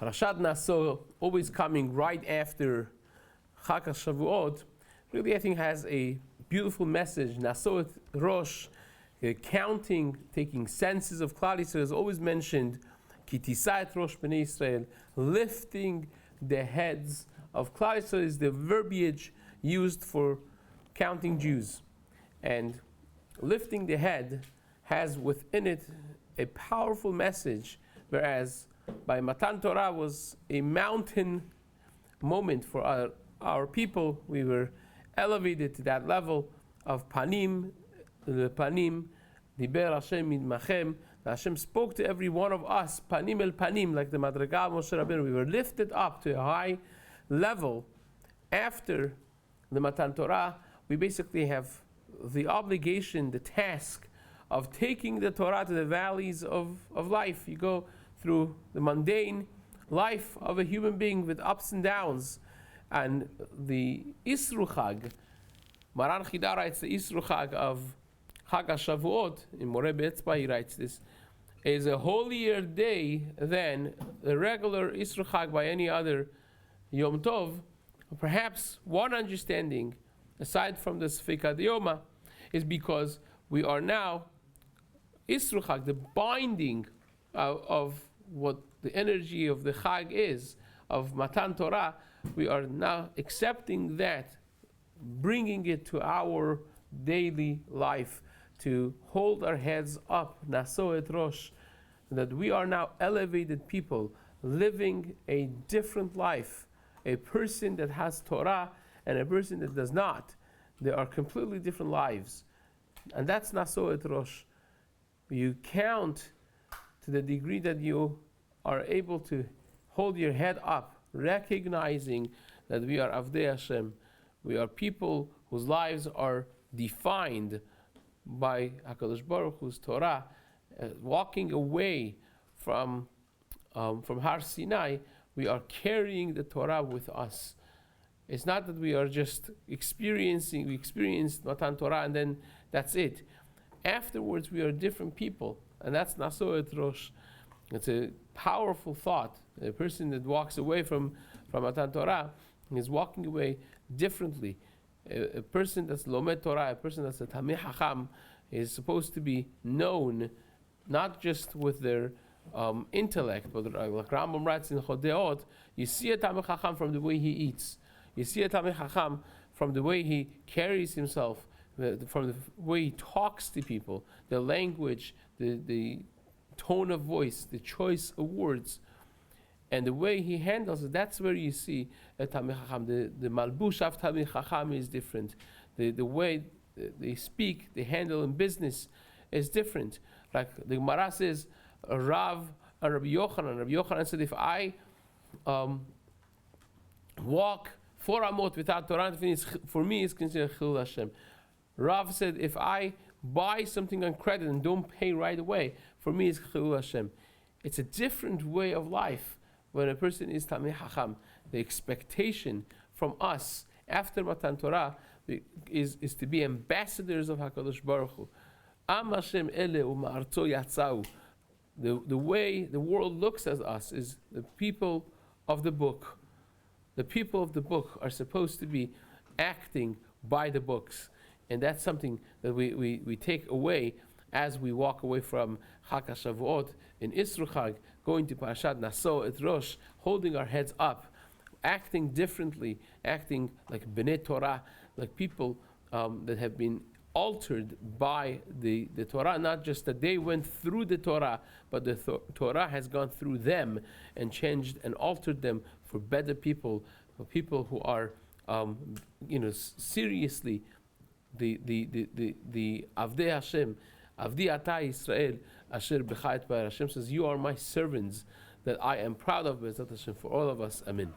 Parshat Naso, always coming right after Chag HaShavuot, really I think has a beautiful message. Naso Rosh, counting, taking senses of Klal Yisrael is always mentioned. Ki tisa et Rosh Bnei Yisrael, lifting the heads of Klal Yisrael is the verbiage used for counting Jews. And lifting the head has within it a powerful message, whereas by Matan Torah was a mountain moment for our people. We were elevated to that level of panim, the panim, diber Hashem idmachem. Hashem spoke to every one of us, panim el panim, like the Madrigal Moshe Rabbeinu. We were lifted up to a high level. After the Matan Torah, we basically have the obligation, the task of taking the Torah to the valleys of life. You go through the mundane life of a human being with ups and downs. And the Isru Chag, Maran Chida writes the Isru Chag of Chag HaShavuot, in Moreh Be'etzbah he writes this, is a holier day than the regular Isru Chag by any other Yom Tov. Perhaps one understanding, aside from the Sfeika Yoma, is because we are now Isru Chag, the binding of what the energy of the Chag is, of Matan Torah, we are now accepting that, bringing it to our daily life, to hold our heads up, Naso et Rosh, that we are now elevated people, living a different life, a person that has Torah and a person that does not. They are completely different lives. And that's Naso et Rosh. You count to the degree that you are able to hold your head up, recognizing that we are Avdei Hashem. We are people whose lives are defined by HaKadosh Baruch Hu's Torah. Walking away from Har Sinai, we are carrying the Torah with us. It's not that we are just we experienced Matan Torah and then that's it. Afterwards, we are different people, and that's Naso et Rosh. It's a powerful thought. A person that walks away from Matan Torah is walking away differently. A person that's Lomed Torah, a person that's a Tameh Chacham, is supposed to be known not just with their intellect, but like Rambam writes in Chodeot, you see a Tameh Chacham from the way he eats. You see a Tameh Chacham from the way he carries himself, from the way he talks to people, the language, the tone of voice, the choice of words, and the way he handles it. That's where you see a Tameh Chacham. The Malbush of Tameh Chacham is different. The way they speak, they handle in business is different. Like the Gemara says, Rabbi Yochanan said, if I walk 4 amot without Torah, for me it's considered Chilul Hashem. Rav said, if I buy something on credit and don't pay right away, for me it's Chilul Hashem. It's a different way of life when a person is Tameh Chacham. The expectation from us after Matan Torah is to be ambassadors of HaKadosh Baruch Hu. Am Hashem ele u'ma'artzo yatzau. The way the world looks at us is the people of the book. The people of the book are supposed to be acting by the books. And that's something that we take away as we walk away from Chag HaShavuot in Isru Chag, going to Parshat Naso et Rosh, holding our heads up, acting differently, acting like Bnei Torah, like people that have been altered by the Torah, not just that they went through the Torah, but the Torah has gone through them and changed and altered them for better people, for people who are seriously the Avdei Hashem, Avdi Ata Yisrael, Asher B'chai Et B'ar. Hashem says, you are my servants that I am proud of, B'ezrat Hashem, for all of us. Amen.